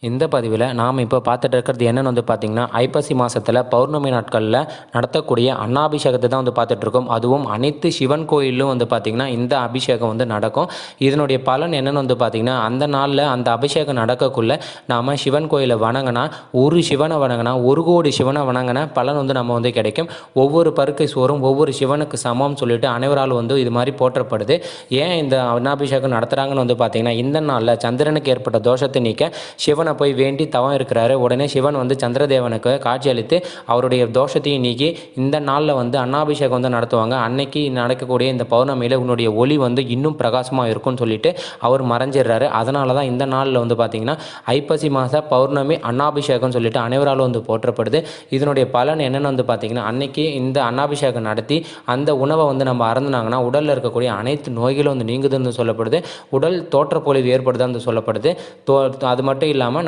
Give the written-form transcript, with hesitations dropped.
இந்த பதிவில் நாம் இப்போ பார்த்துட்டு இருக்கிறது என்னென்னு பார்த்திங்கன்னா, ஐப்பசி மாதத்தில் பௌர்ணமி நாட்களில் நடத்தக்கூடிய அன்னாபிஷேகத்தை தான் பார்த்துட்ருக்கோம். அதுவும் அனைத்து சிவன் கோயிலும் பார்த்திங்கன்னா இந்த அபிஷேகம் நடக்கும். இதனுடைய பலன் என்னென்னு பார்த்திங்கன்னா, அந்த நாளில் அந்த அபிஷேகம் நடக்கக்குள்ளே நாம் சிவன் கோயிலை வணங்கினா, ஒரு சிவனை வணங்கினா 1 கோடி சிவனை வணங்கின பலன் நம்ம கிடைக்கும். ஒவ்வொரு பருக்கை சோறும் ஒவ்வொரு சிவனுக்கு சமம் சொல்லிட்டு அனைவரால் இது மாதிரி போற்றப்படுது. ஏன் இந்த அன்னாபிஷேகம் நடத்துகிறாங்கன்னு பார்த்திங்கன்னா, இந்த நாளில் சந்திரனுக்கு ஏற்பட்ட தோஷத்தை நீக்க சிவனை போய் வேண்டி தவம் இருக்கிறாரு. உடனே சிவன் சந்திரதேவனுக்கு காட்சி அளித்து அவருடைய தோஷத்தையும் நீக்கி இந்த நாளில் அன்னாபிஷேகம் நடத்துவாங்க. அன்னைக்கு நடக்கக்கூடிய இந்த பௌர்ணமியில் உன்னுடைய ஒளி இன்னும் பிரகாசமாக இருக்கும்னு சொல்லிட்டு அவர் மறைஞ்சிடுறாரு. அதனால தான் இந்த நாளில் பார்த்திங்கன்னா ஐப்பசி மாத பௌர்ணமி அன்னாபிஷேகம் சொல்லிட்டு அனைவராலும் போற்றப்படுது. இதனுடைய பலன் என்னென்னு பார்த்திங்கன்னா, அன்னைக்கு இந்த அன்னாபிஷேகம் நடத்தி அந்த உணவை நம்ம அறந்துனாங்கன்னா உடலில் இருக்கக்கூடிய அனைத்து நோய்களும் நீங்குதுன்னு சொல்லப்படுது. உடல் தோற்றப்பொழிவு ஏற்படுதுன்னு சொல்லப்படுது. அது மட்டும் இல்லாமல்